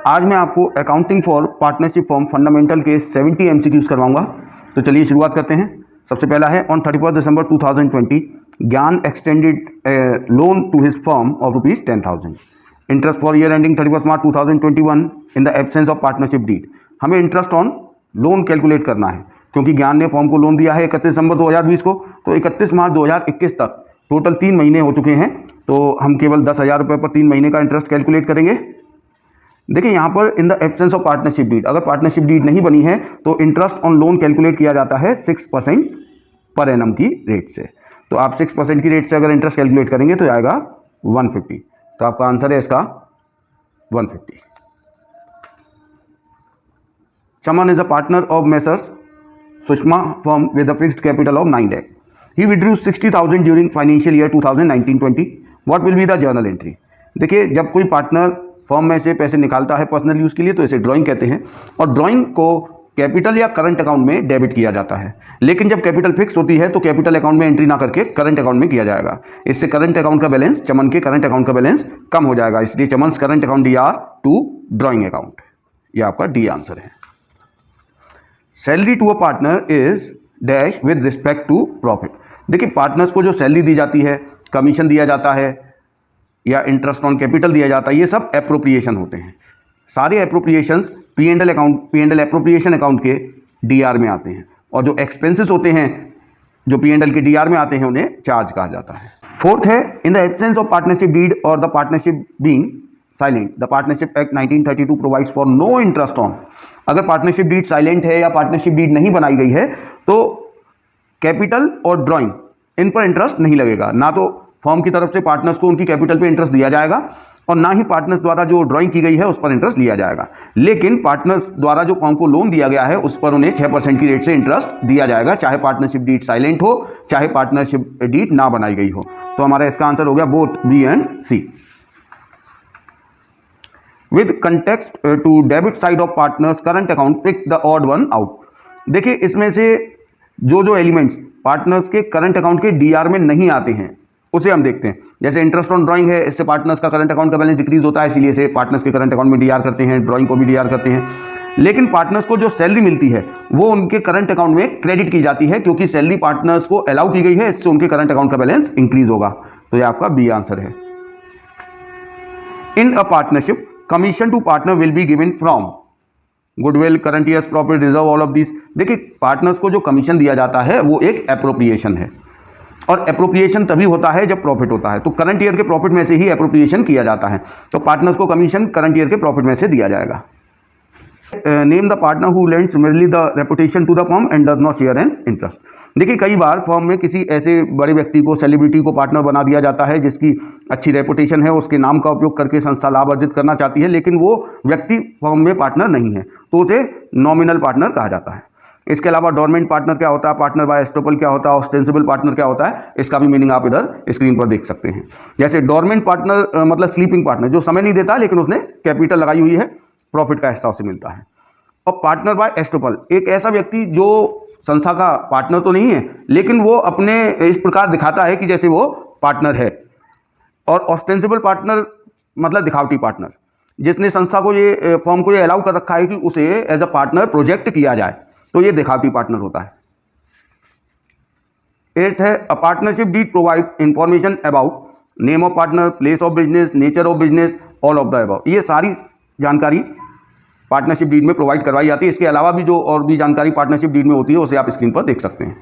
आज मैं आपको accounting for partnership form fundamental के 70 MCQs करवाऊंगा। तो चलिए शुरुआत करते हैं। सबसे पहला है on 31 December 2020 Gyan extended loan to his firm of ₹10,000 interest for year ending 31 March 2021 in the absence of partnership deed. हमें इंटरेस्ट ऑन लोन कैलकुलेट करना है क्योंकि ज्ञान ने फॉर्म को लोन दिया है 31 दिसंबर 2020 को, तो 31 मार्च 2021 तक टोटल 3 महीने हो चुके हैं। तो हम केवल 10,000 रुपये पर 3 महीने का इंटरेस्ट कैलकुलेट करेंगे। देखिए यहाँ पर in the absence of partnership deed, अगर पार्टनरशिप डीड नहीं बनी है तो इंटरेस्ट ऑन लोन कैलकुलेट किया जाता है 6% पर एनम की रेट से। तो आप 6% की रेट से अगर इंटरेस्ट कैलकुलेट करेंगे तो आएगा 150। तो आपका आंसर है इसका 150। Chaman is a partner of messers Sushma firm with a fixed capital of 9 lakh. He withdrew 60,000 during financial year 2019-20. What will be the journal entry? देखिए जब कोई पार्टनर फर्म में से पैसे निकालता है पर्सनल यूज़ के लिए तो इसे ड्राइंग कहते हैं, और ड्राइंग को कैपिटल या करंट अकाउंट में डेबिट किया जाता है। लेकिन जब कैपिटल फिक्स होती है तो कैपिटल अकाउंट में एंट्री ना करके करंट अकाउंट में किया जाएगा। इससे करंट अकाउंट का बैलेंस, चमन के करंट अकाउंट का बैलेंस कम हो जाएगा, इसलिए Chaman current account DR to drawing account. यह आपका डी आंसर है। Salary to a partner is dash with respect to profit. देखिए पार्टनर्स को जो सैलरी दी जाती है, कमीशन दिया जाता है या इंटरेस्ट ऑन कैपिटल दिया जाता है, ये सब एप्रोप्रिएशन होते हैं। सारे एप्रोप्रिएशंस P&L एप्रोप्रिएशन अकाउंट के DR में आते हैं, और जो एक्सपेंसेस होते हैं जो P&L के DR में आते हैं उन्हें चार्ज कहा जाता है। फोर्थ है in the absence of partnership deed or the partnership being silent, the partnership act 1932 provides for no interest on. अगर पार्टनरशिप डीड साइलेंट है या पार्टनरशिप डीड नहीं बनाई गई है तो कैपिटल और ड्राइंग इन पर इंटरेस्ट नहीं लगेगा। ना तो फर्म की तरफ से पार्टनर्स को उनकी कैपिटल पे इंटरेस्ट दिया जाएगा और ना ही पार्टनर्स द्वारा जो ड्राइंग की गई है उस पर इंटरेस्ट लिया जाएगा। लेकिन पार्टनर्स द्वारा जो फर्म को लोन दिया गया है उस पर उन्हें 6% की रेट से इंटरेस्ट दिया जाएगा, चाहे पार्टनरशिप डीड साइलेंट हो चाहे पार्टनरशिप डीड ना बनाई गई हो। तो हमारा इसका आंसर हो गया both B and C। With context to debit side of partners current account pick the odd one out. देखिए इसमें से जो एलिमेंट्स पार्टनर्स के करंट अकाउंट के DR में नहीं आते हैं उसे हम देखते हैं। जैसे इंटरेस्ट ऑन ड्राइंग है, इससे पार्टनर्स का करंट अकाउंट का बैलेंस डिक्रीज होता है, इसलिए इसे पार्टनर्स के करंट अकाउंट में DR करते हैं, ड्राइंग को भी DR करते हैं। लेकिन पार्टनर्स को जो सैलरी मिलती है वो उनके करंट अकाउंट में क्रेडिट की जाती है क्योंकि सैलरी पार्टनर्स को अलाउ की गई है, इससे उनके करंट अकाउंट का बैलेंस इंक्रीज होगा। तो ये आपका B आंसर है। In a partnership commission to partner will be given from goodwill, current years profit, reserve, all of this. देखिए पार्टनर्स को जो कमीशन दिया जाता है वो एक एप्रोप्रिएशन है, और एप्रोप्रिएशन तभी होता है जब प्रॉफिट होता है। तो करंट ईयर के प्रॉफिट में से ही एप्रोप्रिएशन किया जाता है, तो पार्टनर्स को कमीशन करंट ईयर के प्रॉफिट में से दिया जाएगा। Name the partner who lends merely the reputation to the firm and does not share an interest. देखिए कई बार फर्म में किसी ऐसे बड़े व्यक्ति को, सेलिब्रिटी को पार्टनर बना दिया जाता है जिसकी अच्छी रेपुटेशन है, उसके नाम का उपयोग करके संस्था लाभ अर्जित करना चाहती है, लेकिन वो व्यक्ति फर्म में पार्टनर नहीं है, तो उसे नॉमिनल पार्टनर कहा जाता है। इसके अलावा डोरमेंट पार्टनर क्या होता है, पार्टनर बाय एस्टोपल क्या होता है, ऑस्टेंसिबल पार्टनर क्या होता है, इसका भी मीनिंग आप इधर स्क्रीन पर देख सकते हैं। जैसे डोरमेंट पार्टनर मतलब स्लीपिंग पार्टनर, जो समय नहीं देता लेकिन उसने कैपिटल लगाई हुई है, प्रॉफिट का हिस्सा उसे मिलता है। और पार्टनर बाय एस्टोपल एक ऐसा व्यक्ति जो संस्था का पार्टनर तो नहीं है लेकिन वो अपने इस प्रकार दिखाता है कि जैसे वो पार्टनर है। और ऑस्टेंसिबल पार्टनर मतलब दिखावटी पार्टनर, जिसने संस्था को ये फर्म को ये अलाउ कर रखा है कि उसे एज अ पार्टनर प्रोजेक्ट किया जाए, तो ये दिखावटी पार्टनर होता है। 8th है a partnership deed provide information about name of partner, place of business, nature of business, all of the above. ये सारी जानकारी पार्टनरशिप डीड में प्रोवाइड करवाई जाती है। इसके अलावा भी जो और भी जानकारी पार्टनरशिप डीड में होती है उसे आप स्क्रीन पर देख सकते हैं।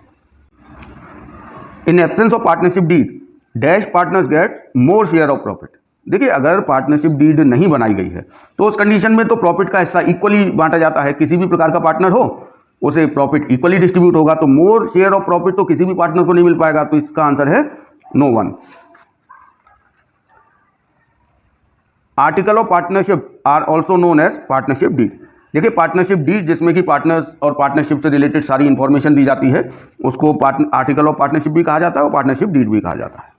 In absence of partnership deed dash partners get more share of profit. देखिए अगर पार्टनरशिप डीड नहीं बनाई गई है तो उस कंडीशन में तो प्रॉफिट का हिस्सा इक्वली बांटा जाता है। किसी भी प्रकार का पार्टनर हो उसे प्रॉफिट इक्वली डिस्ट्रीब्यूट होगा, तो मोर शेयर ऑफ प्रॉफिट तो किसी भी पार्टनर को नहीं मिल पाएगा, तो इसका आंसर है no one. Article of partnership are also known as partnership deed. देखिए पार्टनरशिप डीड जिसमें कि पार्टनर्स और पार्टनरशिप से रिलेटेड सारी इंफॉर्मेशन दी जाती है उसको आर्टिकल ऑफ पार्टनरशिप भी कहा जाता है और पार्टनरशिप डीड भी कहा जाता है।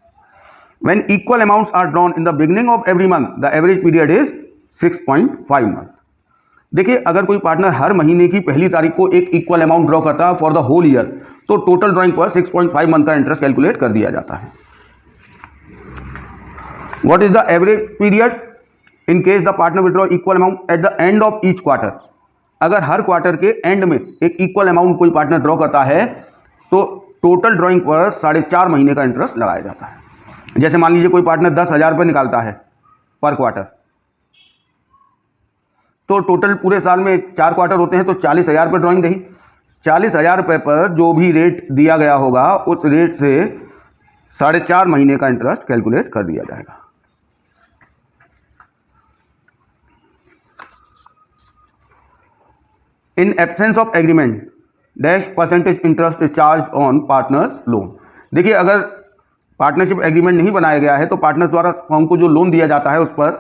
When equal amounts are drawn in the beginning of every month, the average period is 6.5 month. देखिए अगर कोई पार्टनर हर महीने की पहली तारीख को एक इक्वल अमाउंट ड्रॉ करता है फॉर द होल ईयर, तो टोटल ड्रॉइंग पर 6.5 मंथ का इंटरेस्ट कैलकुलेट कर दिया जाता है। What is the average period? In case the partner withdraw equal amount at the end of each quarter, अगर हर क्वार्टर के एंड में एक इक्वल अमाउंट कोई पार्टनर ड्रॉ करता है तो टोटल ड्रॉइंग पर 4.5 महीने का इंटरेस्ट लगाया जाता है। जैसे मान लीजिए कोई पार्टनर 10,000 रुपये निकालता है पर क्वार्टर, तो टोटल पूरे साल में 4 क्वार्टर होते हैं तो 40,000 रुपये ड्रॉइंग रही। 40,000 रुपये पर जो भी रेट दिया गया होगा उस रेट से 4.5 महीने का इंटरेस्ट कैलकुलेट कर दिया जाएगा। इन absence of agreement dash percentage interest is charge on partners loan. देखिए, अगर पार्टनरशिप एग्रीमेंट नहीं बनाया गया है तो पार्टनर्स द्वारा फर्म को जो लोन दिया जाता है उस पर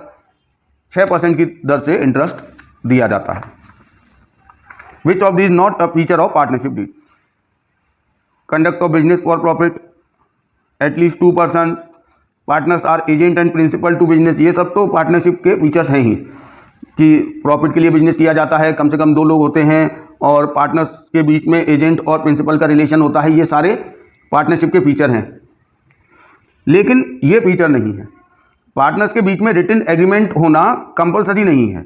6% की दर से इंटरेस्ट दिया जाता है। Which of this not a feature of partnership deed? Conduct of business for profit, at least 2 person, partners are agent and principal to business. ये सब तो पार्टनरशिप के फीचर्स हैं ही कि प्रॉफिट के लिए बिजनेस किया जाता है, कम से कम 2 लोग होते हैं और पार्टनर्स के बीच में एजेंट और प्रिंसिपल का रिलेशन होता है। ये सारे पार्टनरशिप के फीचर हैं, लेकिन ये फीचर नहीं है। पार्टनर्स के बीच में रिटन एग्रीमेंट होना कंपलसरी नहीं है।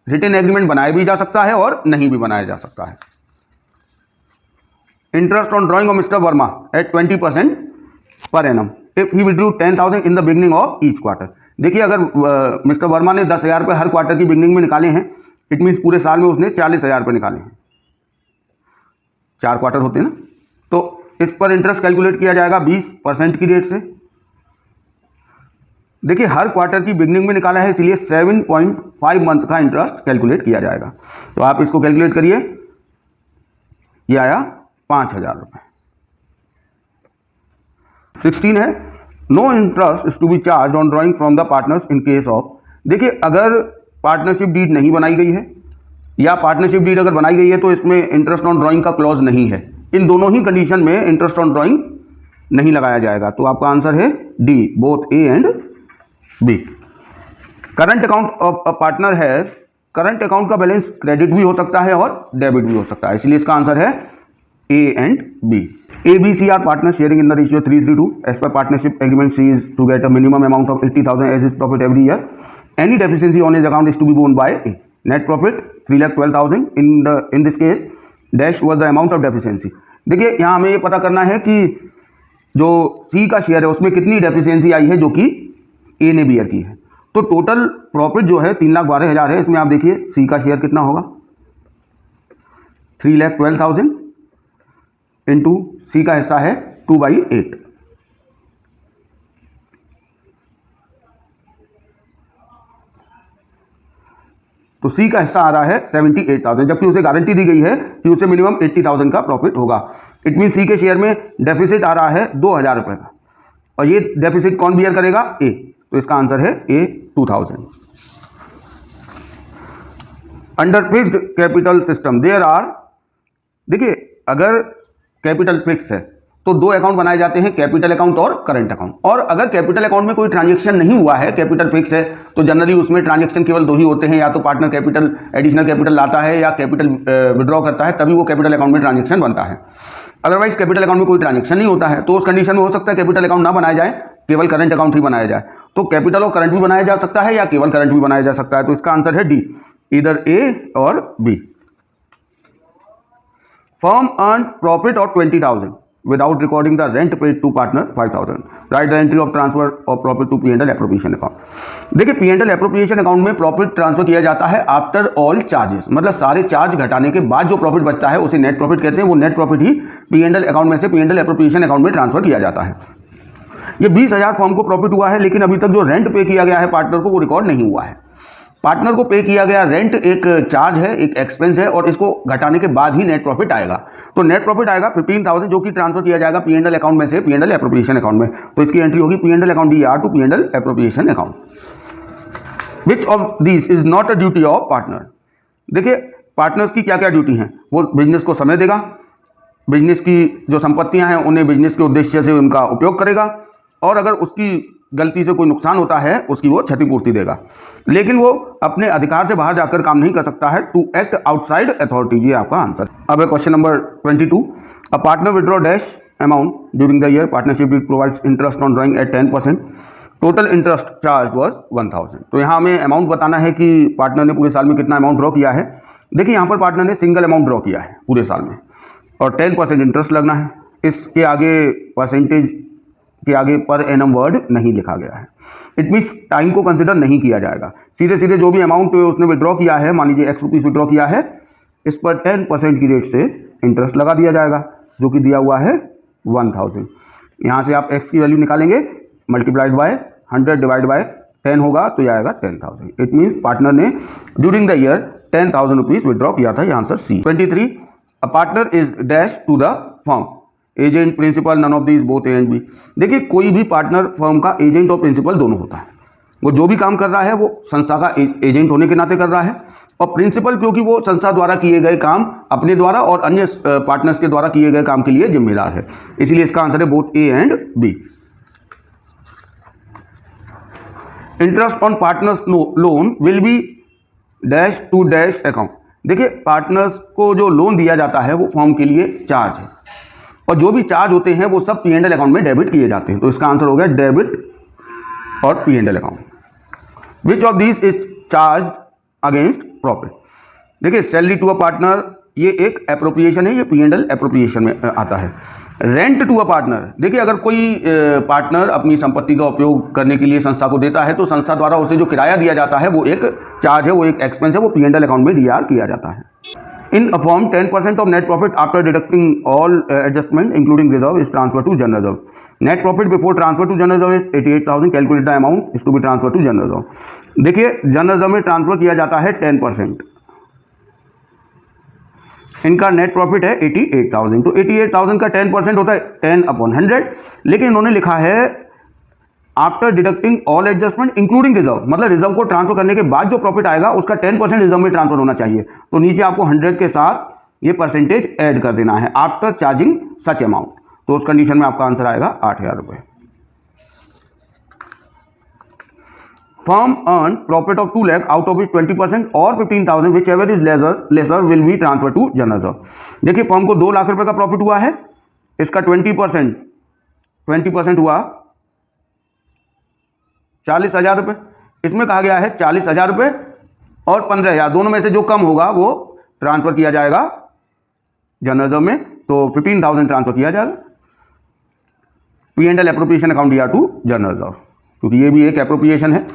रिटन एग्रीमेंट बनाया भी जा सकता है और नहीं भी बनाया जा सकता है। Interest on drawing of mister Verma at 20% per annum if he withdrew 10,000 in the beginning of each quarter. देखिए, अगर मिस्टर वर्मा ने 10,000 रुपये हर क्वार्टर की बिगनिंग में निकाले हैं, इट मीन्स पूरे साल में उसने 40,000 रुपये निकाले हैं। 4 क्वार्टर होते हैं ना, तो इस पर इंटरेस्ट कैलकुलेट किया जाएगा 20% की रेट से। देखिए, हर क्वार्टर की बिगनिंग में निकाला है, इसलिए 7.5 मंथ का इंटरेस्ट कैलकुलेट किया जाएगा। तो आप इसको कैलकुलेट करिए, ये आया 5,000 रुपये। 16 है, no interest is to be charge on drawing from the partners in case of. देखिए, अगर पार्टनरशिप डीड नहीं बनाई गई है या पार्टनरशिप डीड अगर बनाई गई है तो इसमें इंटरेस्ट ऑन ड्रॉइंग का क्लॉज नहीं है। इन दोनों ही कंडीशन में इंटरेस्ट ऑन ड्रॉइंग नहीं लगाया जाएगा। तो आपका आंसर है D, both A and B. Current account of a partner has, current account का बैलेंस क्रेडिट भी हो सकता है और डेबिट भी हो सकता है, इसलिए इसका आंसर है A and B. A B C are partner sharing in the ratio 3:2। As per partnership agreement C is to get a minimum amount of 80,000 as is profit every year. Any deficiency on his account is to be borne by A. Net profit 3,12,000 in this case dash was the amount of deficiency. देखिए, यहाँ हमें ये पता करना है कि जो सी का शेयर है उसमें कितनी डेफिशिएंसी आई है जो कि ए ने बियर की है। तो टोटल प्रॉफिट जो है 3,12,000 है। इसमें आप देखिए सी का शेयर कितना होगा, 3,12,000 इंटू सी का हिस्सा है 2/8। तो सी का हिस्सा आ रहा है 78,000, जबकि उसे गारंटी दी गई है कि उसे मिनिमम 80,000 का प्रॉफिट होगा। इट मीन सी के शेयर में डेफिसिट आ रहा है 2,000 रुपये का, और ये डेफिसिट कौन बियर करेगा, ए। तो इसका आंसर है A 2,000। Under fixed capital system there are, देखिए अगर कैपिटल फिक्स है तो 2 अकाउंट बनाए जाते हैं, कैपिटल अकाउंट और करंट अकाउंट। और अगर कैपिटल अकाउंट में कोई ट्रांजैक्शन नहीं हुआ है, कैपिटल फिक्स है, तो जनरली उसमें ट्रांजैक्शन केवल 2 ही होते हैं, या तो पार्टनर कैपिटल एडिशनल कैपिटल लाता है या कैपिटल विड्रॉ करता है, तभी वो कैपिटल अकाउंट में ट्रांजैक्शन बनता है। अदरवाइज कैपिटल अकाउंट में कोई ट्रांजैक्शन नहीं होता है, तो उस कंडीशन में हो सकता है कैपिटल अकाउंट ना बनाया जाए, केवल करंट अकाउंट ही बनाया जाए। तो कैपिटल और करंट भी बनाया जा सकता है या केवल करंट भी बनाया जा सकता है। तो इसका आंसर है डी, इधर ए और B. Firm earn profit of 20,000 without recording the rent paid to partner 5,000. Write the entry of transfer of profit to P&L appropriation account. देखिए, P&L appropriation account में प्रॉफिट ट्रांसफर किया जाता है after all charges, मतलब सारे charge घटाने के बाद जो प्रॉफिट बचता है उसे नेट प्रॉफिट कहते हैं। वो नेट प्रॉफिट ही P&L अकाउंट में से P&L एप्रोप्रिएशन अकाउंट में ट्रांसफर किया जाता है। ये 20,000 फर्म को प्रॉफिट हुआ है, लेकिन अभी तक जो रेंट पे किया गया है पार्टनर को वो रिकॉर्ड नहीं हुआ है। पार्टनर को पे किया गया रेंट एक चार्ज है, एक एक्सपेंस है, और इसको घटाने के बाद ही नेट प्रॉफिट आएगा। तो नेट प्रॉफिट आएगा 15,000, जो कि ट्रांसफर किया जाएगा P&L अकाउंट में से P&L एप्रोप्रिएशन अकाउंट में। तो इसकी एंट्री होगी P&L account DR to P&L appropriation account. Which of this is not a duty of partner? देखिए, पार्टनर्स की क्या क्या ड्यूटी हैं। वो बिजनेस को समय देगा, बिजनेस की जो संपत्तियां हैं उन्हें बिजनेस के उद्देश्य से उनका उपयोग करेगा, और अगर उसकी गलती से कोई नुकसान होता है उसकी वो क्षतिपूर्ति देगा। लेकिन वो अपने अधिकार से बाहर जाकर काम नहीं कर सकता है, टू एक्ट आउटसाइड अथॉरिटी। ये आपका आंसर। अब है question number 22। A partner withdraw dash amount during the year, partnership provides interest on drawing at 10%। Total interest charge was 1000। तो यहाँ हमें अमाउंट बताना है कि पार्टनर ने पूरे साल में कितना अमाउंट ड्रॉ किया है। देखिए यहाँ पर पार्टनर ने सिंगल अमाउंट ड्रॉ किया है पूरे साल में और 10% इंटरेस्ट लगना है। इसके आगे परसेंटेज के आगे पर एनम वर्ड नहीं लिखा गया है। इट मीन्स टाइम को कंसिडर नहीं किया जाएगा। सीधे सीधे जो भी अमाउंट उसने विड्रॉ किया है, मान लीजिए x रुपीज़ विड्रॉ किया है, इस पर 10% की रेट से इंटरेस्ट लगा दिया जाएगा जो कि दिया हुआ है 1000। यहाँ से आप x की वैल्यू निकालेंगे, मल्टीप्लाइड बाय 100 डिवाइड बाय 10 होगा तो यह आएगा 10,000। इट मीन्स पार्टनर ने during the year 10,000 rupees withdraw किया था। यह answer C. 23, a partner is dash to the firm, agent, principal, none of these, both A and B. देखिए कोई भी पार्टनर फर्म का एजेंट और प्रिंसिपल दोनों होता है। वो जो भी काम कर रहा है वो संस्था का एजेंट होने के नाते कर रहा है, और प्रिंसिपल क्योंकि वो संस्था द्वारा किए गए काम अपने द्वारा और अन्य पार्टनर्स के द्वारा किए गए काम के लिए जिम्मेदार है। इसलिए इसका आंसर है both A and B. Interest on partners loan will be dash to dash account. देखिए पार्टनर्स को जो लोन दिया जाता है वो फर्म के लिए चार्ज है, और जो भी चार्ज होते हैं वो सब P&L अकाउंट में डेबिट किए जाते हैं। तो इसका आंसर हो गया डेबिट और P&L account. Which of this is charge against profit. देखिए सैलरी टू अ पार्टनर ये एक एप्रोप्रिएशन है, ये P&L एप्रोप्रिएशन में आता है। रेंट टू अ पार्टनर, देखिए अगर कोई पार्टनर अपनी संपत्ति का उपयोग करने के लिए संस्था को देता है तो संस्था द्वारा उसे जो किराया दिया जाता है वो एक चार्ज है, वो एक एक्सपेंस है, वो P&L अकाउंट में डीआर किया जाता है। In a form, 10% of net profit after deducting all adjustment, including reserve, is transferred to general reserve. Net profit before transfer to general reserve is 88,000. Calculate the amount is to be transferred to general reserve. देखिए general reserve में transfer किया जाता है 10%। इनका net profit है 88,000, तो 88,000 का 10% होता है 10/100, लेकिन इन्होंने लिखा है after deducting all adjustment including reserve, मतलब रिजर्व को ट्रांसफर करने के बाद जो प्रॉफिट आएगा उसका 10% रिजर्व में ट्रांसफर होना चाहिए। तो नीचे आपको 100 के साथ ये परसेंटेज ऐड कर देना है आफ्टर चार्जिंग सच अमाउंट। तो उस कंडीशन में आपका आंसर आएगा 8,000 रुपये। Firm earn profit of 2 lakh out of 20% or 15,000 whichever is lesser will be transfer to general reserve. देखिए फर्म को 2 लाख रुपए का प्रॉफिट हुआ है, इसका 20% हुआ 40,000 रुपये। इसमें कहा गया है 40,000 रुपये और 15,000 दोनों में से जो कम होगा वो ट्रांसफर किया जाएगा जनरल रिजर्व में, तो 15,000 ट्रांसफर किया जाएगा P&L appropriation account DR to general reserve, क्योंकि ये भी एक एप्रोप्रिएशन है।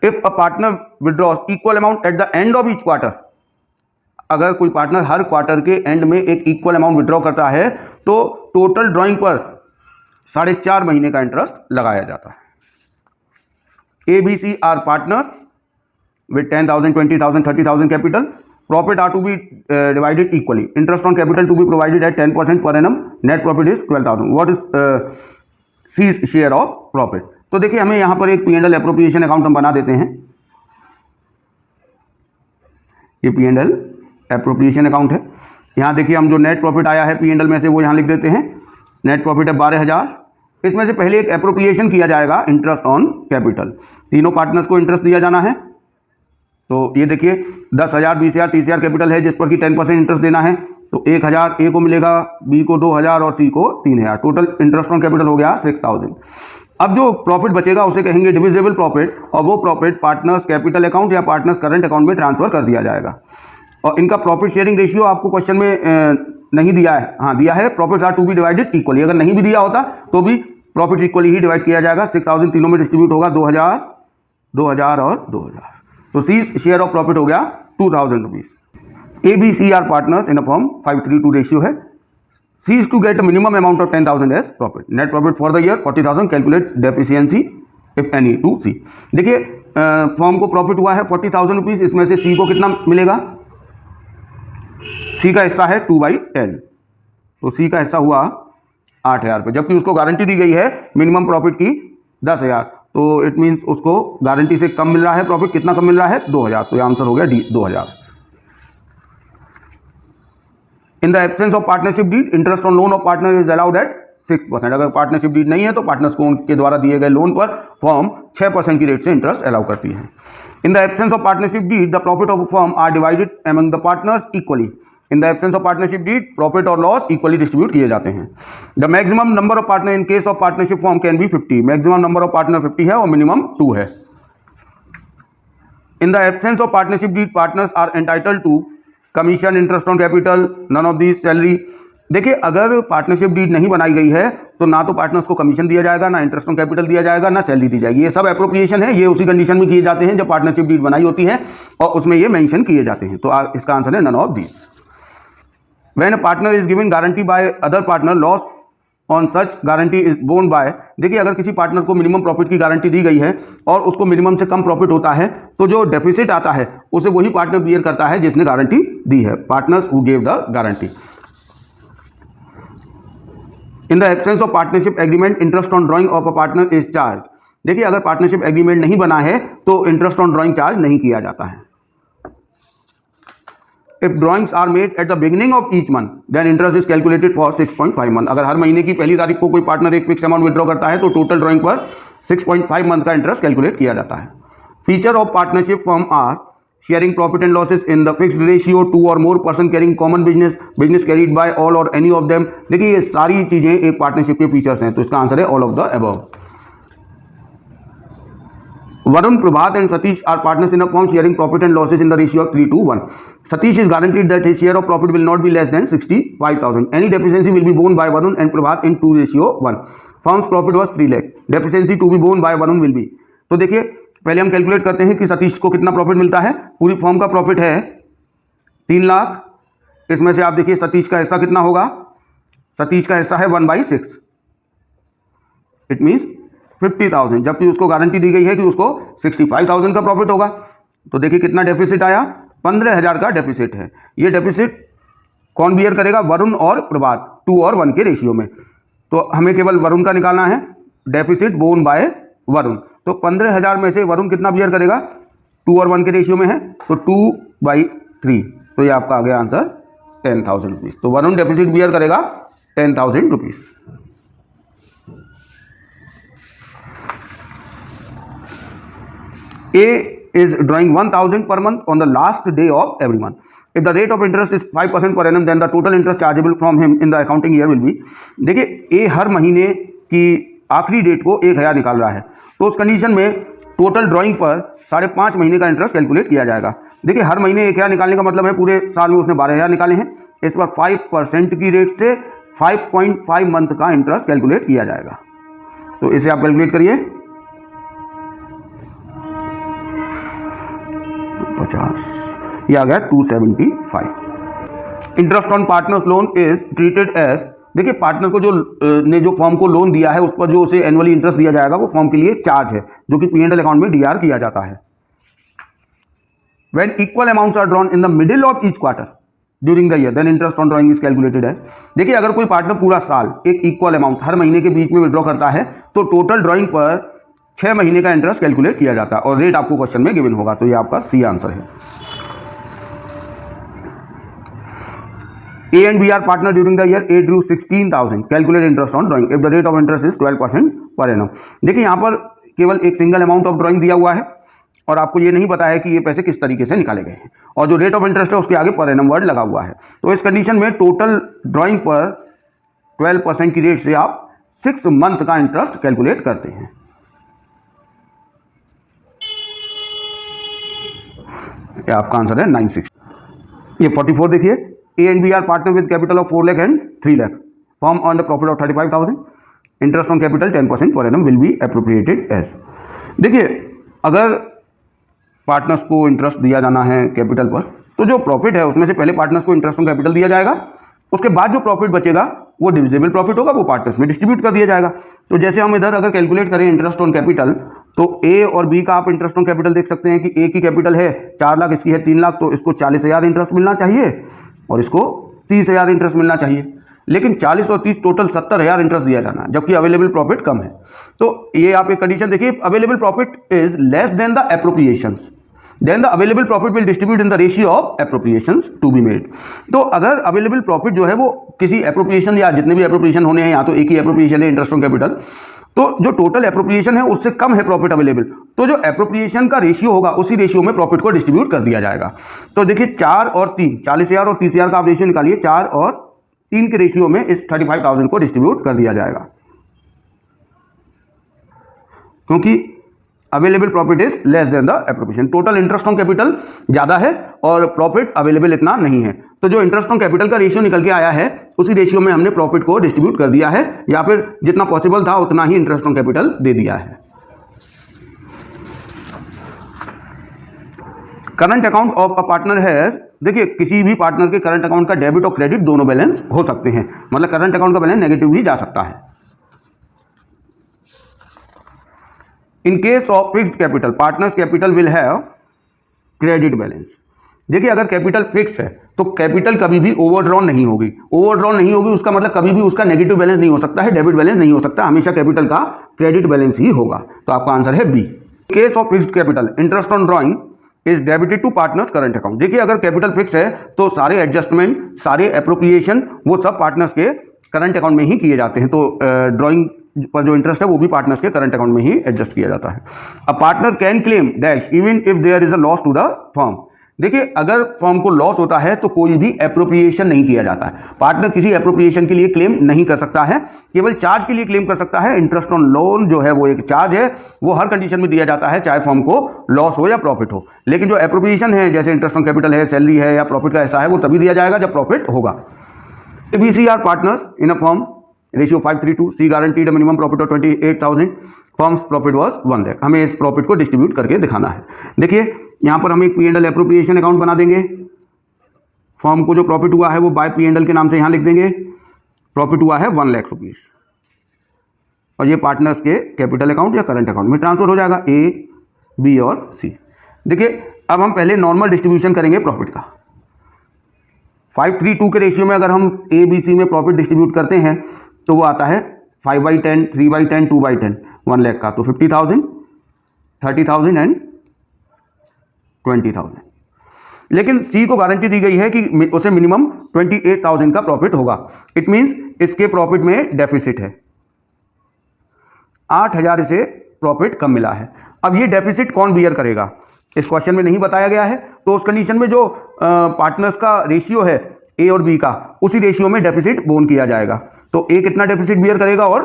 If a partner withdraws equal amount at the end of each quarter, अगर कोई पार्टनर हर क्वार्टर के एंड में एक इक्वल अमाउंट विड्रॉ करता है तो टोटल ड्रॉइंग पर 4.5 महीने का इंटरेस्ट लगाया जाता है। ABC are partners with 10,000, 20,000, 30,000 capital, profit are to be divided equally, interest on capital to be provided at 10% per annum, net profit is 12,000। What is C share of profit. तो देखिए हमें यहां पर एक P&L एप्रोप्रिएशन अकाउंट हम बना देते हैं। ये P&L एप्रोप्रिएशन अकाउंट है। यहां देखिए हम जो नेट प्रॉफिट आया है P&L में से वो यहां लिख देते हैं। नेट प्रॉफिट है 12,000। इसमें से पहले एक एप्रोप्रिएशन किया जाएगा इंटरेस्ट ऑन कैपिटल। तीनों पार्टनर्स को इंटरेस्ट दिया जाना है। तो ये देखिए 10,000, 20,000, 30,000 कैपिटल है जिस पर कि 10% इंटरेस्ट देना है। तो 1,000 ए को मिलेगा, बी को 2,000 और सी को 3,000। टोटल इंटरेस्ट ऑन कैपिटल हो गया 6,000। अब जो प्रॉफिट बचेगा उसे कहेंगे डिविजिबल प्रॉफिट, और वो प्रॉफिट पार्टनर्स कैपिटल अकाउंट या पार्टनर्स करंट अकाउंट में ट्रांसफर कर दिया जाएगा। और इनका प्रॉफिट शेयरिंग रेशियो आपको क्वेश्चन में नहीं दिया है, हाँ दिया है profits are to be divided equally. अगर नहीं भी दिया होता तो भी प्रॉफिट इक्वली ही डिवाइड किया जाएगा। 6,000 तीनों में डिस्ट्रीब्यूट होगा, 2,000, 2,000 और 2,000। तो सी शेयर ऑफ प्रॉफिट हो गया 2,000 rupees. ABC are partners in a firm, 5:3 ratio है। C is to get a minimum amount of 10,000 as profit. Net profit for the year 40,000. Calculate deficiency if any to C. देखिए firm को profit हुआ है 40,000 rupees, इसमें से C को कितना मिलेगा? C का हिस्सा है 2/10, तो C का हिस्सा हुआ 8,000 रुपये, जबकि उसको गारंटी दी गई है मिनिमम प्रॉफिट की 10,000। तो इट मीन्स उसको गारंटी से कम मिल रहा है प्रॉफिट। कितना कम मिल रहा है? 2,000। तो ये आंसर हो गया D, 2,000। In the absence of partnership deed, interest on loan of partner is allowed at 6%। अगर पार्टनरशिप डीड नहीं है तो पार्टनर्स को उनके द्वारा दिए गए लोन पर फर्म 6% की रेट से इंटरेस्ट अलाउ करती है। In the absence of partnership deed, the profit of firm are divided among the partners equally. In the absence of partnership deed profit और लॉस इक्वली डिस्ट्रीब्यूट किए जाते हैं। The maximum number of partner in case of partnership form can be 50। Maximum number of partner 50 है और minimum 2 है। In the absence of partnership deed partners are entitled to commission, interest on capital, none of this salary. देखिए, अगर partnership deed नहीं बनाई गई है तो ना तो पार्टनर्स को कमीशन दिया जाएगा, ना इंटरेस्ट ऑन कैपिटल दिया जाएगा, ना सैलरी दी जाएगी। ये सब एप्रोप्रिएशन है, ये उसी कंडीशन में किए जाते हैं जब पार्टनरशिप डीड बनाई होती है और उसमें ये मेंशन किए जाते हैं। तो इसका आंसर है none of this. When a partner is given guarantee by other partner, loss on such guarantee is borne by. देखिए, अगर किसी पार्टनर को मिनिमम प्रॉफिट की गारंटी दी गई है और उसको मिनिमम से कम प्रॉफिट होता है तो जो डेफिसिट आता है उसे वही पार्टनर बियर करता है जिसने गारंटी दी है, partners who give the guarantee. In the absence of partnership agreement, interest on drying of a partner is charge. देखिए, अगर पार्टनरशिप एग्रीमेंट नहीं बना है तो इंटरेस्ट ऑन ड्राइंग चार्ज नहीं किया जाता है। If drawings are made at the beginning of each month, then interest is calculated for 6.5 month। अगर हर महीने की पहली तारीख को कोई पार्टनर एक फिक्स अमाउंट विड्रॉ करता है तो टोटल ड्राइंग पर 6.5 मंथ का इंटरेस्ट कैलकुलेट किया जाता है। Feature of partnership firm are sharing profit and losses in the fixed ratio, 2 और more person carrying common business, business carried by all और एनी ऑफ देम। देखिए, ये सारी चीजें एक पार्टनरशिप के फीचर्स हैं, तो इसका आंसर है all of the above. Varun, Prabhat and Satish are partners in a firm sharing profit and losses in the ratio of 3:1. Satish is guaranteed that his share of profit will not be less than 65,000. Any deficiency will be borne by Varun and Prabhat in 2:1. Firm's profit was 3 lakh. Deficiency to be borne by Varun will be। तो देखिए, पहले हम calculate करते हैं कि सतीश को कितना profit मिलता है। पूरी फर्म का प्रॉफिट है 3 लाख। इसमें से आप देखिए सतीश का हिस्सा कितना होगा। सतीश का हिस्सा है 1/6, इट मीन्स 50,000, जबकि उसको गारंटी दी गई है कि उसको 65,000 का प्रॉफिट होगा। तो देखिए कितना डेफिसिट आया, 15,000 का डेफिसिट है। ये डेफिसिट कौन बियर करेगा, वरुण और प्रभात, 2 और 1 के रेशियो में। तो हमें केवल वरुण का निकालना है, डेफिसिट बोन बाय वरुण। तो 15,000 में से वरुण कितना बियर करेगा, 2 और 1 के रेशियो में है, तो 2/3। तो ये आपका आ गया आंसर 10,000 रुपीज़। तो वरुण डेफिसिट बियर करेगा 10,000 rupees. A is drawing 1,000 per month on the last day of every month. If the rate of interest is 5% per annum, then the total interest chargeable from him in the accounting year will be। देखिए, A हर महीने की आखिरी date को 1,000 निकाल रहा है, तो उस कंडीशन में टोटल ड्राइंग पर 5.5 महीने का इंटरेस्ट कैलकुलेट किया जाएगा। देखिए, हर महीने 1,000 निकालने का मतलब है पूरे साल में उसने 12,000 निकाले हैं। इस पर 5% की रेट से 5.5 मंथ का इंटरेस्ट कैलकुलेट किया जाएगा। तो इसे आप कैलकुलेट करिए, 50, ये आ गया 275। Interest on partners loan is treated as. देखिए, पार्टनर को ने जो फॉर्म को लोन दिया है उस पर जो उसे एनुअली इंटरेस्ट दिया जाएगा वो फॉर्म के लिए चार्ज है, जो कि P&L अकाउंट में DR किया जाता है। When equal amounts are drawn in the middle of each quarter during the year, then interest on drawing is calculated है। देखिए, अगर कोई पार्टनर पूरा साल एक इक्वल अमाउंट हर महीने के बीच में विड्रॉ करता है तो टोटल ड्रॉइंग पर 6 महीने का इंटरेस्ट कैलकुलेट किया जाता है और रेट आपको क्वेश्चन में गिवन होगा। तो ये आपका सी आंसर है। A and B are partner during the year। A drew 16,000, calculate interest on drawing if the rate of interest is 12% per annum। देखिए, यहाँ पर केवल एक सिंगल अमाउंट ऑफ ड्राइंग दिया हुआ है और आपको ये नहीं पता है कि ये पैसे किस तरीके से निकाले गए हैं, और जो रेट ऑफ इंटरेस्ट है उसके आगे पर एनम वर्ड लगा हुआ है। तो इस कंडीशन में टोटल ड्राइंग पर 12% की रेट से आप 6 मंथ का इंटरेस्ट कैलकुलेट करते हैं। ये आपका आंसर है 96। ये 44 देखिए, A and B are partner with capital of 4 lakh and 3 lakh। Firm earned a profit of 35,000। Interest on capital 10% per annum will be appropriated as। देखिए, अगर पार्टनर्स को इंटरेस्ट दिया जाना है कैपिटल पर, तो जो प्रॉफिट है उसमें से पहले पार्टनर्स को इंटरेस्ट ऑन कैपिटल दिया जाएगा, उसके बाद जो प्रॉफिट बचेगा वो डिविजिबल प्रॉफिट होगा, वो पार्टनर्स में डिस्ट्रीब्यूट कर दिया जाएगा। तो जैसे हम इधर अगर कैलकुलेट करें इंटरेस्ट ऑन कैपिटल, तो A और B का आप इंटरेस्ट ऑन कैपिटल देख सकते हैं कि A की कैपिटल है 4 लाख, इसकी है 3 लाख, तो इसको 40,000 इंटरेस्ट मिलना चाहिए और इसको 30,000 इंटरेस्ट मिलना चाहिए। लेकिन 40 और 30 टोटल 70,000 इंटरेस्ट दिया जाना, जबकि अवेलेबल प्रॉफिट कम है। तो ये आप एक कंडीशन देखिए, available profit is less than the appropriations, then the available profit will distribute in the ratio of appropriations to be made. तो अगर अवेलेबल प्रॉफिट जो है वो किसी एप्रोप्रिएशन या जितने भी एप्रोप्रिएशन होने हैं, या तो एक ही एप्रोप्रिएशन है इंटरेस्ट ऑन कैपिटल, तो जो टोटल एप्रोप्रिएशन है उससे कम है प्रॉफिट अवेलेबल, तो जो एप्रोप्रिएशन का रेशियो होगा उसी रेशियो में प्रॉफिट को डिस्ट्रीब्यूट कर दिया जाएगा। तो देखिए 4 और 3, 40,000 और 30,000 का आप रेशियो निकालिए, 4 और 3 के रेशियो में इस 35,000 को डिस्ट्रीब्यूट कर दिया जाएगा, क्योंकि available profit is less than the appropriation. Total interest on capital ज्यादा है और प्रॉफिट अवेलेबल इतना नहीं है, तो जो इंटरेस्ट ऑन कैपिटल का रेशियो निकल के आया है उसी रेशियो में हमने प्रॉफिट को डिस्ट्रीब्यूट कर दिया है, या फिर जितना पॉसिबल था उतना ही इंटरेस्ट ऑन कैपिटल दे दिया है। Current account of a partner है, देखिए किसी भी पार्टनर के करंट अकाउंट का डेबिट और क्रेडिट दोनों बैलेंस हो सकते हैं, मतलब करंट अकाउंट का बैलेंस नेगेटिव भी जा सकता है। इन case of fixed capital partners capital will have credit balance. देखिए अगर कैपिटल फिक्स है तो कैपिटल कभी भी ओवरड्रॉन नहीं होगी, ओवरड्रॉन नहीं होगी उसका मतलब कभी भी उसका नेगेटिव बैलेंस नहीं हो सकता है, डेबिट बैलेंस नहीं हो सकता, हमेशा कैपिटल का क्रेडिट बैलेंस ही होगा। तो आपका आंसर है B. Case of fixed capital interest on drawing is debited to partners current account. देखिए अगर कैपिटल फिक्स है तो सारे एडजस्टमेंट, सारे एप्रोप्रिएशन वो सब पार्टनर्स के करंट अकाउंट में ही किए जाते हैं, तो ड्रॉइंग पर जो इंटरेस्ट है वो भी पार्टनर्स के करंट अकाउंट में ही एडजस्ट किया जाता है। A partner can claim dash even if there is a loss to the firm. देखिए अगर फर्म को लॉस होता है तो कोई भी एप्रोप्रिएशन नहीं किया जाता है, पार्टनर किसी एप्रोप्रिएशन के लिए क्लेम नहीं कर सकता है, केवल चार्ज के लिए क्लेम कर सकता है। इंटरेस्ट ऑन लोन जो है वो एक चार्ज है, वो हर कंडीशन में दिया जाता है चाहे फर्म को लॉस हो या प्रॉफिट हो, लेकिन जो एप्रोप्रिएशन है जैसे इंटरेस्ट ऑन कैपिटल है, सैलरी है या प्रॉफिट का ऐसा है वो तभी दिया जाएगा जब प्रॉफिट होगा। ABC are partners in a firm, ratio 5:3:2, C guaranteed minimum profit of 28,000, firms profit was 1 lakh. हमें इस प्रॉफिट को डिस्ट्रीब्यूट करके दिखाना है। देखिए यहां पर हम एक P&L एप्रोप्रिएशन अकाउंट बना देंगे, फर्म को जो प्रॉफिट हुआ है वो बाय P&L के नाम से यहां लिख देंगे, प्रॉफिट हुआ है 1 लाख रुपीज, और ये पार्टनर्स के कैपिटल अकाउंट या करंट अकाउंट में ट्रांसफर हो जाएगा, A, B और C। देखिए अब हम पहले नॉर्मल डिस्ट्रीब्यूशन करेंगे प्रॉफिट का। 5:3:2 के रेशियो में अगर हम ABC में प्रॉफिट डिस्ट्रीब्यूट करते हैं तो वो आता है 5/10, 3/10, 2/10, 1 लाख का, तो 50,000, 30,000 एंड 20,000। लेकिन C को गारंटी दी गई है कि उसे मिनिमम 28,000 का प्रॉफिट होगा। इट मींस इसके प्रॉफिट में डेफिसिट है, 8,000 इसे प्रॉफिट कम मिला है। अब ये डेफिसिट कौन बियर करेगा इस क्वेश्चन में नहीं बताया गया है, तो उस कंडीशन में जो पार्टनर्स का रेशियो है A और B का, उसी रेशियो में डेफिसिट बोन किया जाएगा। तो A कितना डेफिसिट बियर करेगा और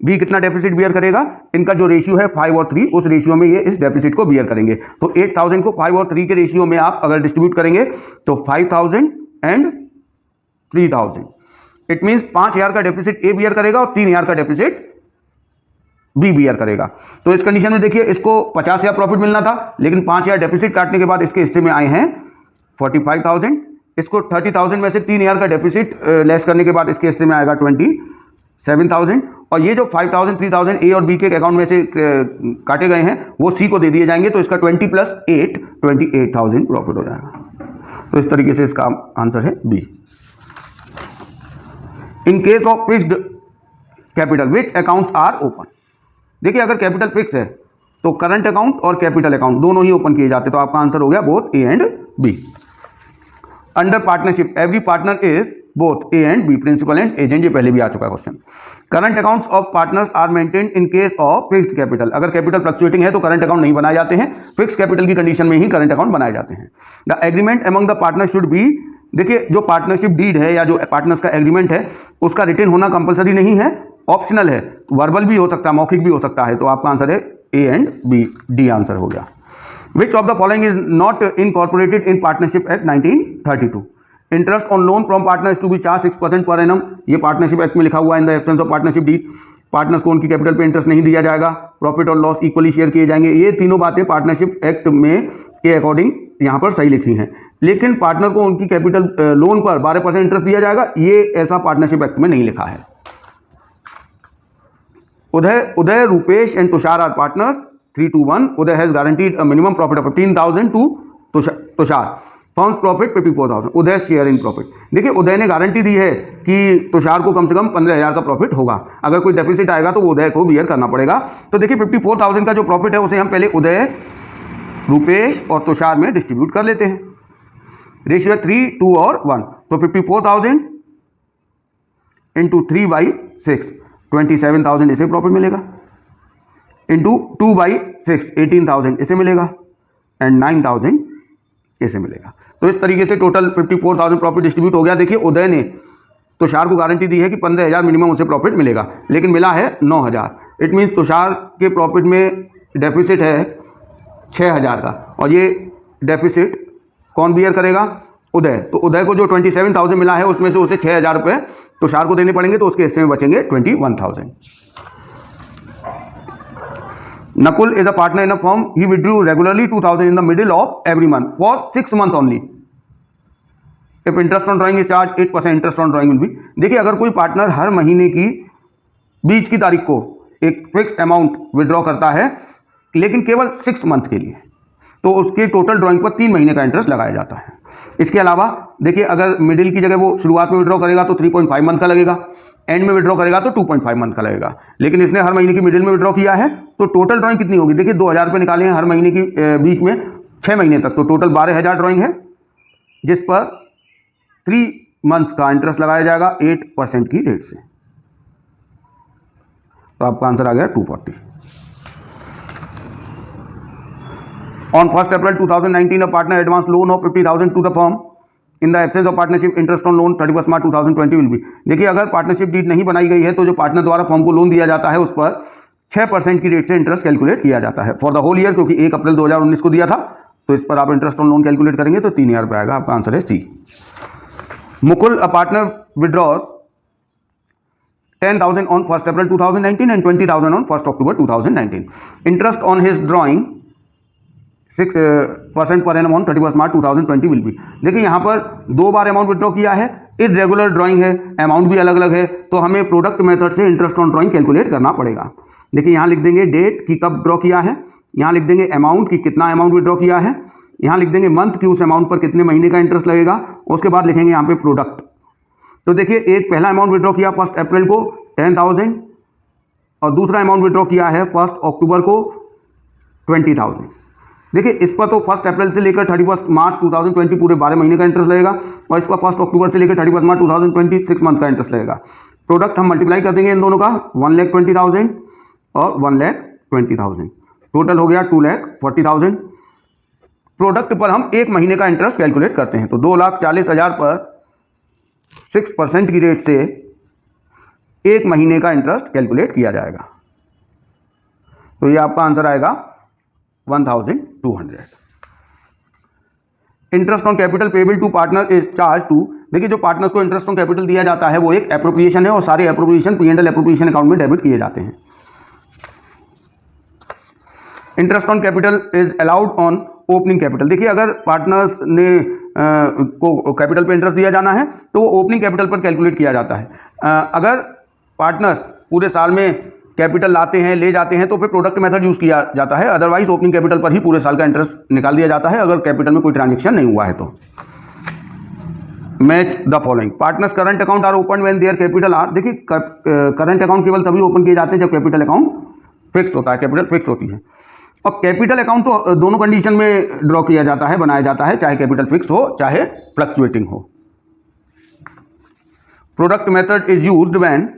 B कितना डेफिसिट बियर करेगा, इनका जो रेशियो है 5 और 3, उस रेशियो में ये इस डेफिसिट को बियर करेंगे। तो 8,000 को 5 और 3 के रेशियो में आप अगर डिस्ट्रीब्यूट करेंगे तो 5,000 एंड 3,000, इट मीन्स 5,000 का डेफिसिट A बियर करेगा और 3,000 का डेफिसिट B बियर करेगा। तो इस कंडीशन में देखिए इसको 50,000 प्रॉफिट मिलना था, लेकिन 5,000 डेफिसिट काटने के बाद इसके हिस्से में आए हैं 45,000। इसको 30,000 में से 3,000 का डेफिसिट लेस करने के बाद इसके हिस्से में आएगा 27,000, और ये जो 5,000, 3,000 A और B के अकाउंट में से काटे गए हैं वो C को दे दिए जाएंगे, तो इसका 20 + 8 28,000 प्रॉफिट हो जाएगा। तो इस तरीके से इसका आंसर है B। In case of fixed capital which accounts are open. देखिए अगर कैपिटल फिक्स है तो करंट अकाउंट और कैपिटल अकाउंट दोनों ही ओपन किए जाते, तो आपका आंसर हो गया both A and B। Under partnership every partner is both A and B, principal and agent, ये पहले भी आ चुका है question. Current accounts of partners are maintained in case of fixed capital. अगर कैपिटल फ्लक्चुएटिंग है तो करंट अकाउंट नहीं बनाए जाते हैं, फिक्स कैपिटल की कंडीशन में ही करंट अकाउंट बनाए जाते हैं। The agreement among the partner should be, देखिए जो पार्टनरशिप डीड है या जो पार्टनर्स का एग्रीमेंट है उसका रिटन होना कंपलसरी नहीं है, ऑप्शनल है, वर्बल भी हो सकता है, मौखिक भी हो सकता है। तो आपका आंसर है A and B, D answer हो गया। Which of the following is not incorporated in partnership act 1932। Interest on loan from partners to be charge 6% per annum, ये पार्टनरशिप एक्ट में लिखा हुआ है। In the absence of partnership deed, partners को उनकी capital पे इंटरेस्ट नहीं दिया जाएगा, प्रॉफिट और लॉस इक्वली शेयर किए जाएंगे। ये तीनों बातें पार्टनरशिप एक्ट में के अकॉर्डिंग यहाँ पर सही लिखी हैं, लेकिन पार्टनर को उनकी कैपिटल लोन पर 12% इंटरेस्ट दिया जाएगा, ये ऐसा पार्टनरशिप एक्ट में नहीं लिखा है। Uday, Rupesh and Tushar are partners 3-1। Uday has guaranteed a minimum profit of 15,000 to Tushar, firms profit 54,000, Uday share in profit. देखिए उदय ने गारंटी दी है कि तुषार को कम से कम 15,000 का प्रॉफिट होगा, अगर कोई डेफिसिट आएगा तो वो उदय को बियर करना पड़ेगा। तो देखिए 54,000 का जो प्रॉफिट है उसे हम पहले उदय, रूपेश और तुषार में डिस्ट्रीब्यूट कर लेते हैं। रेशियो 3, 2 और 1, तो 54,000 इंटू 3/6, 27,000 इसे प्रॉफिट मिलेगा। इंटू 2/6 18,000 इसे मिलेगा एंड 9,000 इसे मिलेगा। तो इस तरीके से टोटल 54,000 प्रॉफिट डिस्ट्रीब्यूट हो गया। देखिए उदय ने तुषार को गारंटी दी है कि 15,000 मिनिमम उसे प्रॉफिट मिलेगा, लेकिन मिला है 9,000। इट मीन्स तुषार के प्रॉफिट में डेफिसिट है 6,000 का, और ये डेफिसिट कौन बियर करेगा? उदय। तो उदय को जो 27,000 मिला है उसमें से उसे 6,000 रुपये तुषार को देने पड़ेंगे, तो उसके हिस्से में बचेंगे 21,000। Nakul is a partner in a firm. He withdrew regularly 2,000 in the middle of every month for 6 months only. If interest on drawing is charged, 8% interest on drawing will be. देखिए अगर कोई पार्टनर हर महीने की 20 की तारीख को एक fix amount withdraw करता है, लेकिन केवल 6 मंथ के लिए, तो उसके टोटल ड्राइंग पर 3 महीने का इंटरेस्ट लगाया जाता है। इसके अलावा देखिए अगर मिडिल की जगह वो शुरुआत में विड्रॉ करेगा तो 3.5 मंथ का लगेगा, एंड में विड्रॉ करेगा तो 2.5 मंथ का लगेगा, लेकिन इसने हर महीने की मिडिल में विड्रॉ किया है तो टोटल ड्राइंग कितनी होगी? देखिए 2,000 रुपये निकाले हैं हर महीने की बीच में 6 महीने तक, तो टोटल 12,000 ड्राइंग है, जिस पर 3 मंथ्स का इंटरेस्ट लगाया जाएगा 8% की रेट से। तो आपका आंसर आ गया 240। On 1 April 2019 a partner advance loan of 50,000 to the firm. In the absence of partnership interest on loan 31 March 2020 will be. देखिए अगर पार्टनरशिप डीड नहीं बनाई गई है तो जो पार्टनर द्वारा फर्म को लोन दिया जाता है उस पर 6% की रेट से इंटरेस्ट कैलकुलेट किया जाता है फॉर द होल ईयर, क्योंकि 1 अप्रैल 2019 को दिया था, तो इस पर आप इंटरेस्ट ऑन लोन कैलकुलेट करेंगे तो 3,000 रुपये आएगा। आपका आंसर है C. Mukul a partner withdraws 10,000 on 1 April 2019 and 20,000 on 1 October 2019। Interest on his drawing 6% per annum 31 March 2020 will be. देखिए यहाँ पर 2 बार अमाउंट विड्रॉ किया है, इरेगुलर ड्राइंग है, अमाउंट भी अलग अलग है, तो हमें प्रोडक्ट मेथड से इंटरेस्ट ऑन ड्राइंग कैलकुलेट करना पड़ेगा। देखिए यहाँ लिख देंगे डेट की कब ड्रॉ किया है, यहाँ लिख देंगे अमाउंट की कितना अमाउंट विड्रॉ किया है, यहाँ लिख देंगे मंथ की उस अमाउंट पर कितने महीने का इंटरेस्ट लगेगा, उसके बाद लिखेंगे यहाँ पे प्रोडक्ट। तो देखिए एक पहला अमाउंट विड्रॉ किया 1 अप्रैल को 10,000 और दूसरा अमाउंट विड्रॉ किया है 1 अक्टूबर को 20,000। देखिए इस पर तो 1 अप्रैल से लेकर 31 मार्च 2020 पूरे 12 महीने का इंटरेस्ट लगेगा, और इस पर 1 अक्टूबर से लेकर 31 मार्च 2020 6 मंथ का इंटरेस्ट लगेगा। प्रोडक्ट हम मल्टीप्लाई कर देंगे इन दोनों का, 1,20,000 और 1,20,000, टोटल हो गया 2,40,000। प्रोडक्ट पर हम 1 महीने का इंटरेस्ट कैलकुलेट करते हैं, तो 2,40,000 पर 6% की रेट से 1 महीने का इंटरेस्ट कैलकुलेट किया जाएगा। तो ये आपका आंसर आएगा 1,200। Interest on capital payable to partner is charge to. देखिए जो पार्टनर्स को इंटरेस्ट ऑन कैपिटल दिया जाता है वो एक एप्रोप्रिएशन है, और सारे एप्रोप्रिएशन P&L एप्रोप्रिएशन अकाउंट में डेबिट किए जाते हैं। Interest on capital is allowed on opening capital. देखिए अगर पार्टनर्स ने को कैपिटल पे इंटरेस्ट दिया जाना है तो वो ओपनिंग कैपिटल पर कैलकुलेट किया जाता है। अगर पार्टनर्स पूरे साल में कैपिटल लाते हैं ले जाते हैं तो फिर प्रोडक्ट मेथड यूज किया जाता है, अदरवाइज ओपनिंग कैपिटल पर ही पूरे साल का इंटरेस्ट निकाल दिया जाता है अगर कैपिटल में कोई ट्रांजेक्शन नहीं हुआ है तो। Match the following. Partners current account are open when their capital are. देखिए करंट अकाउंट केवल तभी ओपन किए जाते हैं जब कैपिटल अकाउंट फिक्स होता है, कैपिटल फिक्स होती है। और कैपिटल अकाउंट तो दोनों कंडीशन में ड्रॉ किया जाता है, बनाया जाता है, चाहे कैपिटल फिक्स हो चाहे फ्लक्चुएटिंग हो। Product method is used when.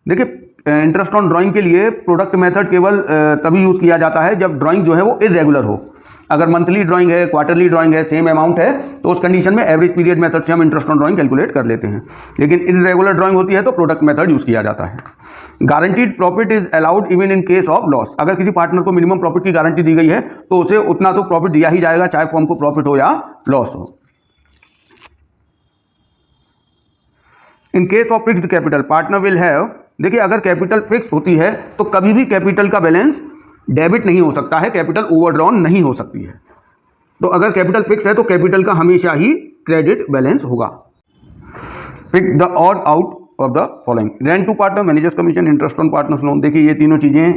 देखिए इंटरेस्ट ऑन ड्राइंग के लिए प्रोडक्ट मेथड केवल तभी यूज किया जाता है जब ड्राइंग जो है वो इरेगुलर हो। अगर मंथली ड्राइंग है, क्वार्टरली ड्राइंग है, सेम अमाउंट है, तो उस कंडीशन में एवरेज पीरियड मेथड से हम इंटरेस्ट ऑन ड्राइंग कैलकुलेट कर लेते हैं। लेकिन इरेगुलर ड्राइंग होती है तो प्रोडक्ट मेथड यूज किया जाता है। Guaranteed profit is allowed even in case of loss. अगर किसी पार्टनर को मिनिमम प्रॉफिट की गारंटी दी गई है तो उसे उतना तो प्रॉफिट दिया ही जाएगा, चाहे फर्म को प्रॉफिट हो या लॉस हो। इन case of fixed capital partner will have. देखिए अगर कैपिटल फिक्स होती है तो कभी भी कैपिटल का बैलेंस डेबिट नहीं हो सकता है, कैपिटल ओवरड्रॉन नहीं हो सकती है। तो अगर कैपिटल फिक्स है तो कैपिटल का हमेशा ही क्रेडिट बैलेंस होगा। Pick the odd out of the following. Rent to partner, managers commission, interest on partners loan. देखिए ये तीनों चीजें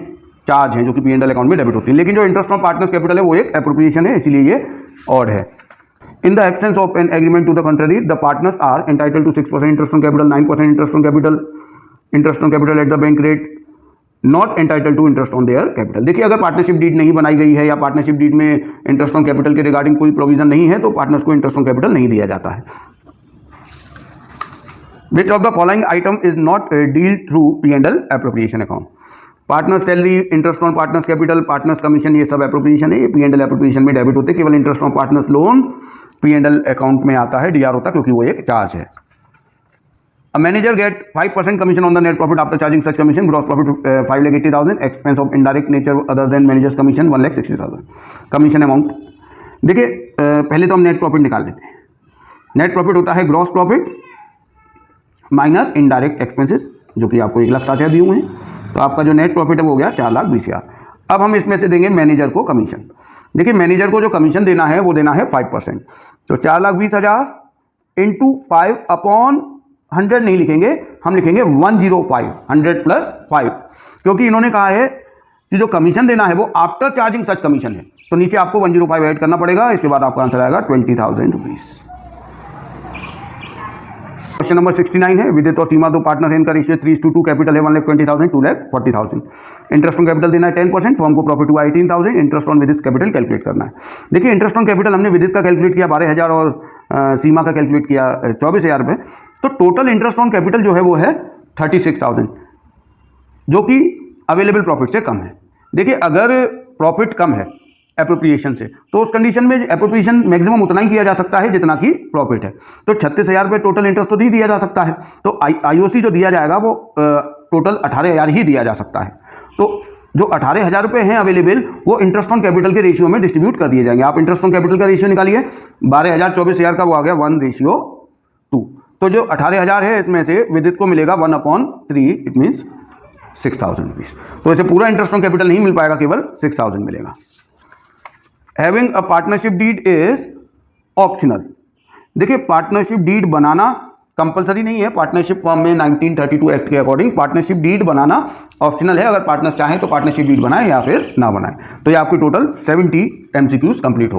चार्ज हैं जो कि P&L अकाउंट में डेबिट होती है, लेकिन जो इंटरेस्ट ऑन पार्टनर्स कैपिटल है वो एक एप्रोप्रिएशन है, इसीलिए ये ऑड है। In the absence of an agreement to the contrary, the partners are entitled to 6% interest on capital, 9% interest on capital at the bank rate, not entitled to interest on their capital. देखिए अगर partnership deed नहीं बनाई गई है या partnership deed में interest on capital के regarding कोई प्रोविजन नहीं है तो पार्टनर्स को इंटरेस्ट ऑन कैपिटल नहीं दिया जाता है। Which of the following item is not dealt through P&L appropriation account? Partners salary, interest on partners capital, partners commission, ये सब एप्रोप्रिएशन है, ये P&L एप्रोप्रिएशन में डेबिट होते हैं। केवल interest on partners loan P&L account में आता है, DR होता है, क्योंकि वो एक चार्ज है। A manager get 5% commission on the net profit after charging such commission. Gross profit 5,80,000. Expense of indirect nature other than manager's commission 1,60,000. Commission amount देखिए, पहले तो हम नेट प्रॉफिट निकाल लेते हैं। नेट प्रॉफिट होता है gross profit minus indirect expenses, जो कि आपको 1,60,000 दिए हुए हैं। तो आपका जो नेट प्रॉफिट है वो हो गया 4,20,000। अब हम इसमें से देंगे मैनेजर को कमीशन। देखिए, मैनेजर को जो कमीशन देना है वो देना है 5%। तो 4,20,000 इंटू 5/100 नहीं लिखेंगे, हम लिखेंगे 105, 100 + 5, क्योंकि इन्होंने कहा है कि जो कमीशन देना है वो आफ्टर चार्जिंग सच कमीशन है। तो नीचे आपको 105 ऐड करना पड़ेगा। इसके बाद आपका आंसर आएगा 20,000 रुपीज। क्वेश्चन नंबर 69 है, विदित और सीमा दो पार्टनर है, इनका रेशियो 3:2, कैपिटल है 1,20,000, 2,40,000। इंटरेस्ट ऑन कैपिटल देना है 10%, फॉर्म को प्रॉफिट हुआ 18,000। इंटरेस्ट ऑन विदित कैपिटल कैलकुलेट करना है। देखिए, इंटरेस्ट ऑन कैपिटल हमने विदित का कैलकुलेट किया 12,000 और सीमा का कैलकुलेट किया 24,000 रुपये। तो टोटल इंटरेस्ट ऑन कैपिटल जो है वो है 36,000, जो कि अवेलेबल प्रॉफिट से कम है। देखिए, अगर प्रॉफिट कम है एप्रोप्रिएशन से, तो उस कंडीशन में एप्रोप्रिएशन मैक्सिमम उतना ही किया जा सकता है जितना कि प्रॉफिट है। तो 36,000 रुपये टोटल इंटरेस्ट तो नहीं दिया जा सकता है, तो आईओसी जो दिया जाएगा वो टोटल 18,000 ही दिया जा सकता है। तो जो 18,000 रुपये हैं अवेलेबल, वो इंटरेस्ट ऑन कैपिटल के रेशियो में डिस्ट्रीब्यूट कर दिए जाएंगे। आप इंटरेस्ट ऑन कैपिटल का रेशियो निकालिए, 12,000 24,000 का वो आ गया 1:2। तो जो 18,000 है इसमें से विदित को मिलेगा 1/3, इट मीन्स 6,000 रुपीज। तो ऐसे पूरा इंटरेस्ट ऑन कैपिटल नहीं मिल पाएगा, केवल 6,000 मिलेगा। Having a partnership deed is optional. देखिए, पार्टनरशिप डीड बनाना कंपलसरी नहीं है। पार्टनरशिप फॉर्म में 1932 एक्ट के अकॉर्डिंग पार्टनरशिप डीड बनाना ऑप्शनल है। अगर पार्टनर्स चाहें तो पार्टनरशिप डीड बनाएं या फिर ना बनाएं। तो ये आपके टोटल 70 MCQs कंप्लीट हो गए।